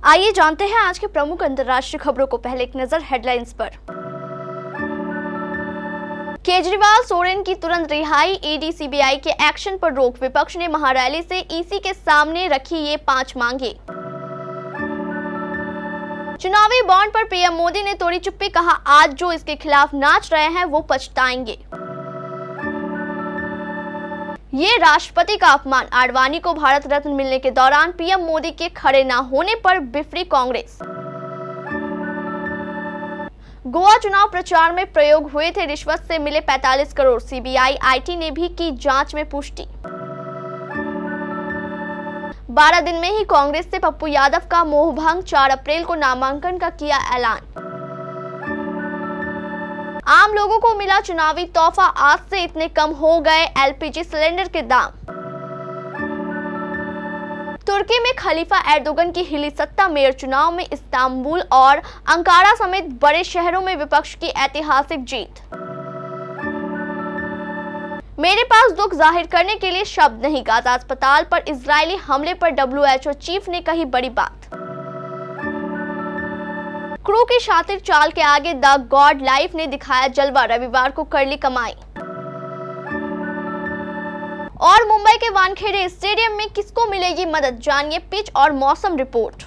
आइए जानते हैं आज के प्रमुख अंतर्राष्ट्रीय खबरों को। पहले एक नजर हेडलाइंस पर। केजरीवाल सोरेन की तुरंत रिहाई, ईडी सीबीआई के एक्शन पर रोक। विपक्ष ने महारैली से ईसी के सामने रखी ये 5 मांगे। चुनावी बॉन्ड पर पीएम मोदी ने तोड़ी चुप्पी, कहा आज जो इसके खिलाफ नाच रहे हैं वो पछताएंगे। ये राष्ट्रपति का अपमान, आडवाणी को भारत रत्न मिलने के दौरान पीएम मोदी के खड़े न होने पर बिफरी कांग्रेस। गोवा चुनाव प्रचार में प्रयोग हुए थे रिश्वत से मिले 45 करोड़, सीबीआई आईटी ने भी की जांच में पुष्टि। 12 दिन में ही कांग्रेस से पप्पू यादव का मोहभंग, 4 अप्रैल को नामांकन का किया ऐलान। आम लोगों को मिला चुनावी तोहफा, आज से इतने कम हो गए एलपीजी सिलेंडर के दाम। तुर्की में खलीफा एर्दोगन की हिली सत्ता, मेयर चुनाव में इस्तांबुल और अंकारा समेत बड़े शहरों में विपक्ष की ऐतिहासिक जीत। मेरे पास दुख जाहिर करने के लिए शब्द नहीं, गाजा अस्पताल पर इजरायली हमले पर डब्ल्यूएचओ चीफ ने कही बड़ी बात। क्रू की शातिर चाल के आगे द गॉड लाइफ ने दिखाया जलवा, रविवार को कर ली कमाई। और मुंबई के वानखेड़े स्टेडियम में किसको मिलेगी मदद, जानिए पिच और मौसम रिपोर्ट।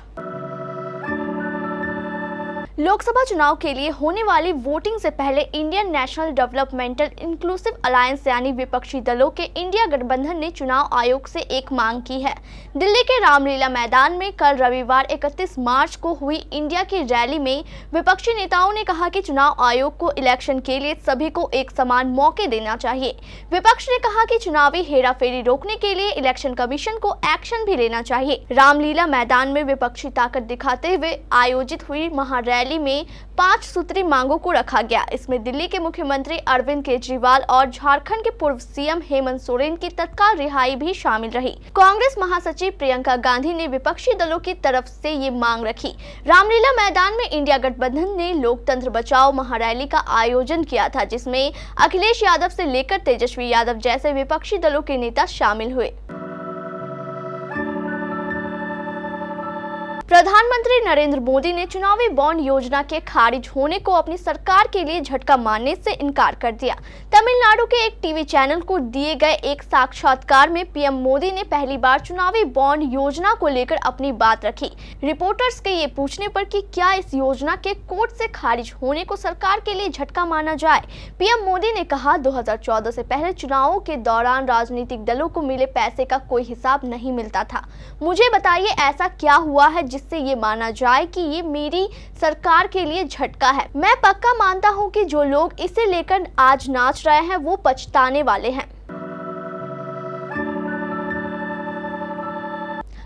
लोकसभा चुनाव के लिए होने वाली वोटिंग से पहले Indian national developmental inclusive alliance यानी विपक्षी दलों के इंडिया गठबंधन ने चुनाव आयोग से एक मांग की है। दिल्ली के रामलीला मैदान में कल रविवार 31 मार्च को हुई इंडिया की रैली में विपक्षी नेताओं ने कहा कि चुनाव आयोग को इलेक्शन के लिए सभी को एक समान मौके देना चाहिए। विपक्ष ने कहा कि चुनावी हेराफेरी रोकने के लिए इलेक्शन कमीशन को एक्शन भी लेना चाहिए। रामलीला मैदान में विपक्षी ताकत दिखाते हुए आयोजित हुई महारैली में 5 सूत्री मांगों को रखा गया। इसमें दिल्ली के मुख्यमंत्री अरविंद केजरीवाल और झारखंड के पूर्व सीएम हेमंत सोरेन की तत्काल रिहाई भी शामिल रही। कांग्रेस महासचिव प्रियंका गांधी ने विपक्षी दलों की तरफ से ये मांग रखी। रामलीला मैदान में इंडिया गठबंधन ने लोकतंत्र बचाओ महारैली का आयोजन किया था, जिसमें अखिलेश यादव से लेकर तेजस्वी यादव जैसे विपक्षी दलों के नेता शामिल हुए। प्रधानमंत्री नरेंद्र मोदी ने चुनावी बॉन्ड योजना के खारिज होने को अपनी सरकार के लिए झटका मानने से इनकार कर दिया। तमिलनाडु के एक टीवी चैनल को दिए गए एक साक्षात्कार में पीएम मोदी ने पहली बार चुनावी बॉन्ड योजना को लेकर अपनी बात रखी। रिपोर्टर्स के ये पूछने पर कि क्या इस योजना के कोर्ट से खारिज होने को सरकार के लिए झटका माना जाए, पीएम मोदी ने कहा 2014 से पहले चुनावों के दौरान राजनीतिक दलों को मिले पैसे का कोई हिसाब नहीं मिलता था। मुझे बताइए ऐसा क्या हुआ है जिससे ये माना जाए कि ये मेरी सरकार के लिए झटका है। मैं पक्का मानता हूं कि जो लोग इसे लेकर आज नाच रहे हैं वो पछताने वाले हैं।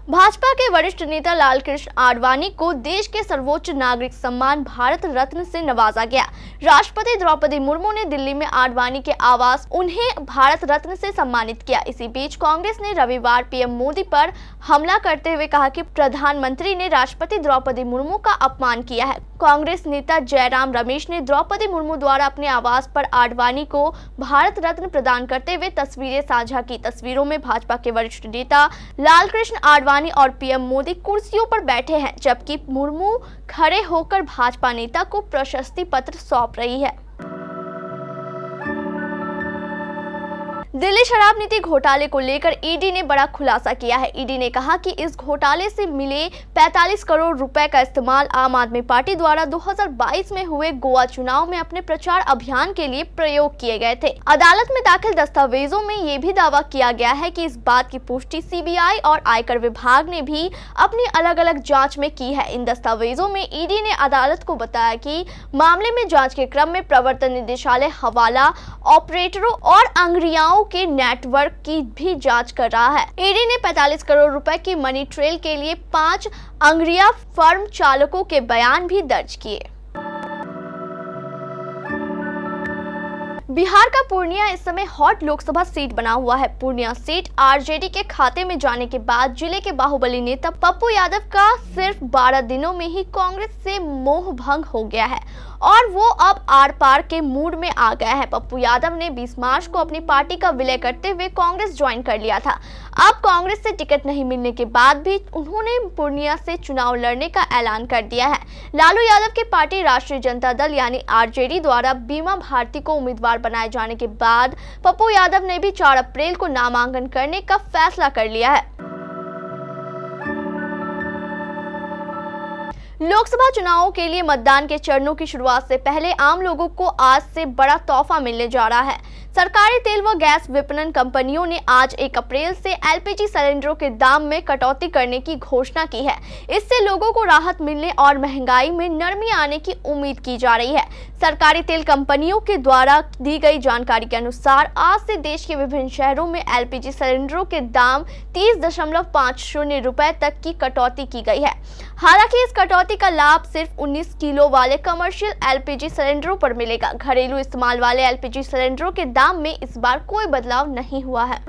भाजपा के वरिष्ठ नेता लालकृष्ण आडवाणी को देश के सर्वोच्च नागरिक सम्मान भारत रत्न से नवाजा गया। राष्ट्रपति द्रौपदी मुर्मू ने दिल्ली में आडवाणी के आवास उन्हें भारत रत्न से सम्मानित किया। इसी बीच कांग्रेस ने रविवार पीएम मोदी पर हमला करते हुए कहा कि प्रधानमंत्री ने राष्ट्रपति द्रौपदी मुर्मू का अपमान किया है। कांग्रेस नेता जयराम रमेश ने द्रौपदी मुर्मू द्वारा अपने आवास पर आडवाणी को भारत रत्न प्रदान करते हुए तस्वीरें साझा की। तस्वीरों में भाजपा के वरिष्ठ नेता लालकृष्ण आडवाणी और पीएम मोदी कुर्सियों पर बैठे हैं, जबकि मुर्मू खड़े होकर भाजपा नेता को प्रशस्ति पत्र सौंप रही है। दिल्ली शराब नीति घोटाले को लेकर ईडी ने बड़ा खुलासा किया है। ईडी ने कहा कि इस घोटाले से मिले 45 करोड़ रुपए का इस्तेमाल आम आदमी पार्टी द्वारा 2022 में हुए गोवा चुनाव में अपने प्रचार अभियान के लिए प्रयोग किए गए थे। अदालत में दाखिल दस्तावेजों में ये भी दावा किया गया है कि इस बात की पुष्टि सीबीआई और आयकर विभाग ने भी अपनी अलग अलग जांच में की है। इन दस्तावेजों में ईडी ने अदालत को बताया कि मामले में जांच के क्रम में प्रवर्तन निदेशालय हवाला ऑपरेटरों और अंगरियाओं के नेटवर्क की भी जांच कर रहा है। ईडी ने 45 करोड़ रुपए की मनी ट्रेल के लिए 5 अंगरिया फर्म चालकों के बयान भी दर्ज किए। बिहार का पूर्णिया इस समय हॉट लोकसभा सीट बना हुआ है। पूर्णिया सीट आरजेडी के खाते में जाने के बाद जिले के बाहुबली नेता पप्पू यादव का सिर्फ 12 दिनों में ही कांग्रेस से मोह भंग हो गया है और वो अब आर पार के मूड में आ गया है। पप्पू यादव ने 20 मार्च को अपनी पार्टी का विलय करते हुए कांग्रेस ज्वाइन कर लिया था। अब कांग्रेस से टिकट नहीं मिलने के बाद भी उन्होंने पूर्णिया से चुनाव लड़ने का ऐलान कर दिया है। लालू यादव की पार्टी राष्ट्रीय जनता दल यानी आरजेडी द्वारा बीमा भारती को उम्मीदवार बनाए जाने के बाद पप्पू यादव ने भी 4 अप्रैल को नामांकन करने का फैसला कर लिया है। लोकसभा चुनावों के लिए मतदान के चरणों की शुरुआत से पहले आम लोगों को आज से बड़ा तोहफा मिलने जा रहा है। सरकारी तेल व गैस विपणन कंपनियों ने आज 1 अप्रैल से एलपीजी सिलेंडरों के दाम में कटौती करने की घोषणा की है। इससे लोगों को राहत मिलने और महंगाई में नरमी आने की उम्मीद की जा रही है। सरकारी तेल कंपनियों के द्वारा दी गई जानकारी के अनुसार आज से देश के विभिन्न शहरों में एलपीजी सिलेंडरों के दाम 30.50 रुपए तक की कटौती की गई है। हालांकि इस कटौती का लाभ सिर्फ 19 किलो वाले कमर्शियल एलपीजी सिलेंडरों पर मिलेगा। घरेलू इस्तेमाल वाले एलपीजी सिलेंडरों के दाम में इस बार कोई बदलाव नहीं हुआ है।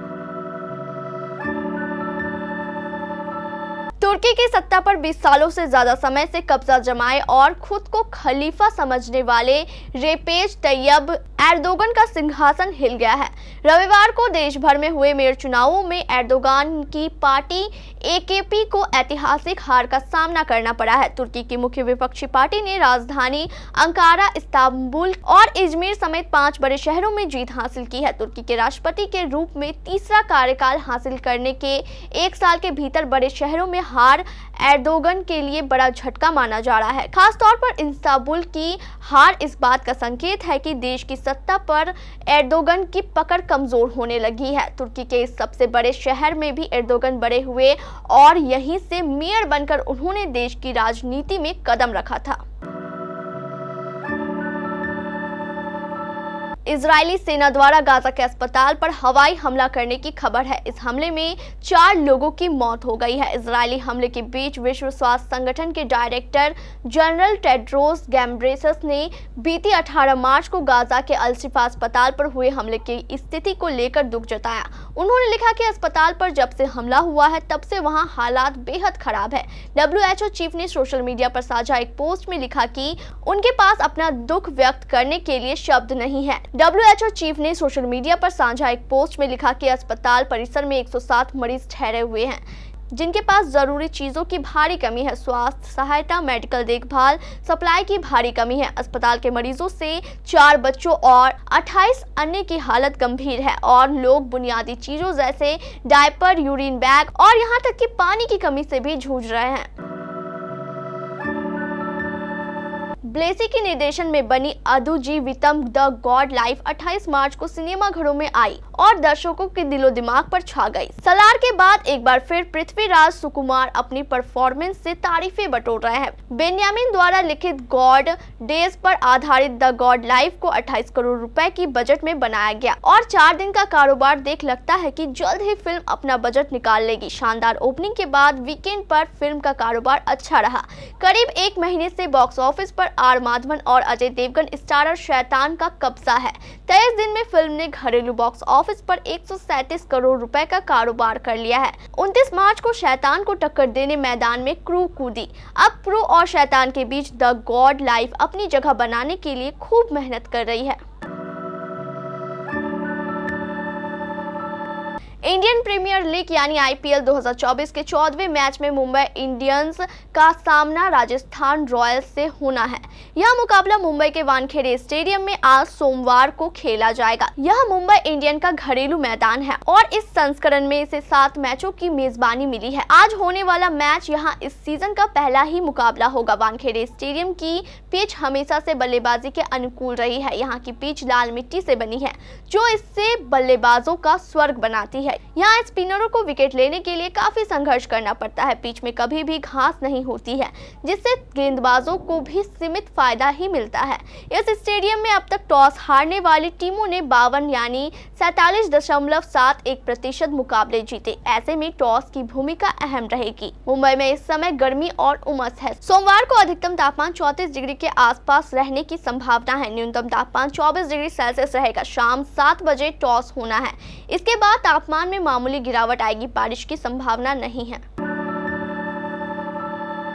तुर्की की सत्ता पर 20 सालों से ज्यादा समय से कब्जा जमाए और खुद को खलीफा समझने वाले रेपेज तैयब एर्दोगन का सिंहासन हिल गया है। रविवार को देश भर में हुए मेयर चुनावों में एर्दोगन की पार्टी एकेपी को ऐतिहासिक हार का सामना करना पड़ा है। तुर्की की मुख्य विपक्षी पार्टी ने राजधानी अंकारा, इस्तांबुल और इजमिर समेत 5 बड़े शहरों में जीत हासिल की है। तुर्की के राष्ट्रपति के रूप में तीसरा कार्यकाल हासिल करने के 1 साल के भीतर बड़े शहरों में हार एर्दोगन के लिए बड़ा झटका माना जा रहा है। खासतौर पर इस्तांबुल की हार इस बात का संकेत है कि देश की सत्ता पर एर्दोगन की पकड़ कमजोर होने लगी है। तुर्की के इस सबसे बड़े शहर में भी एर्दोगन बड़े हुए और यहीं से मेयर बनकर उन्होंने देश की राजनीति में कदम रखा था। इजरायली सेना द्वारा गाजा के अस्पताल पर हवाई हमला करने की खबर है। इस हमले में 4 लोगों की मौत हो गई है। इजरायली हमले के बीच विश्व स्वास्थ्य संगठन के डायरेक्टर जनरल टेड्रोस गैब्रेयेसस ने बीती 18 मार्च को गाजा के अल शिफा अस्पताल पर हुए हमले की स्थिति को लेकर दुख जताया। उन्होंने लिखा कि अस्पताल पर जब से हमला हुआ है तब से वहां हालात बेहद खराब है। WHO चीफ ने सोशल मीडिया पर साझा एक पोस्ट में लिखा कि उनके पास अपना दुख व्यक्त करने के लिए शब्द नहीं है। WHO चीफ ने सोशल मीडिया पर साझा एक पोस्ट में लिखा कि अस्पताल परिसर में 107 मरीज ठहरे हुए हैं जिनके पास जरूरी चीजों की भारी कमी है। स्वास्थ्य सहायता, मेडिकल देखभाल सप्लाई की भारी कमी है। अस्पताल के मरीजों से 4 बच्चों और 28 अन्य की हालत गंभीर है और लोग बुनियादी चीजों जैसे डायपर, यूरिन बैग और यहाँ तक कि पानी की कमी से भी जूझ रहे हैं। ब्लेसी के निर्देशन में बनी अदुजीवितम द गॉड लाइफ 28 मार्च को सिनेमा घरों में आई और दर्शकों के दिलो दिमाग पर छा गई। सलार के बाद एक बार फिर पृथ्वीराज सुकुमार अपनी परफॉर्मेंस से तारीफें बटोर रहे हैं। बेन्यामिन द्वारा लिखित गॉड डेज पर आधारित द गॉड लाइफ को 28 करोड़ रुपए की बजट में बनाया गया और 4 दिन का कारोबार देख लगता है कि जल्द ही फिल्म अपना बजट निकाल लेगी। शानदार ओपनिंग के बाद वीकेंड पर फिल्म का कारोबार अच्छा रहा। करीब 1 महीने से बॉक्स ऑफिस पर आर माधवन और अजय देवगन स्टारर शैतान का कब्जा है। 23 दिन में फिल्म ने घरेलू बॉक्स ऑफिस पर 137 करोड़ रुपए का कारोबार कर लिया है। 29 मार्च को शैतान को टक्कर देने मैदान में क्रू कूदी। अब क्रू और शैतान के बीच द गॉड लाइफ अपनी जगह बनाने के लिए खूब मेहनत कर रही है। इंडियन प्रीमियर लीग यानी IPL 2024 के 14वें मैच में मुंबई इंडियंस का सामना राजस्थान रॉयल्स से होना है। यह मुकाबला मुंबई के वानखेड़े स्टेडियम में आज सोमवार को खेला जाएगा। यह मुंबई इंडियन का घरेलू मैदान है और इस संस्करण में इसे 7 मैचों की मेजबानी मिली है। आज होने वाला मैच यहां इस सीजन का पहला ही मुकाबला होगा। वानखेड़े स्टेडियम की पिच हमेशा से बल्लेबाजी के अनुकूल रही है। यहाँ की पिच लाल मिट्टी से बनी है जो इससे बल्लेबाजों का स्वर्ग बनाती है। है। यहाँ स्पिनरों को विकेट लेने के लिए काफी संघर्ष करना पड़ता है। पिच में कभी भी घास नहीं होती है, जिससे गेंदबाजों को भी सीमित फायदा ही मिलता है। इस स्टेडियम में अब तक टॉस हारने वाली टीमों ने 52 यानी 47.71% मुकाबले जीते। ऐसे में टॉस की भूमिका अहम रहेगी। मुंबई में इस समय गर्मी और उमस है। सोमवार को अधिकतम तापमान 34 डिग्री के आसपास रहने की संभावना है। न्यूनतम तापमान 24 डिग्री सेल्सियस रहेगा। शाम 7 बजे टॉस होना है। इसके बाद तापमान में मामूली गिरावट आएगी। बारिश की संभावना नहीं है।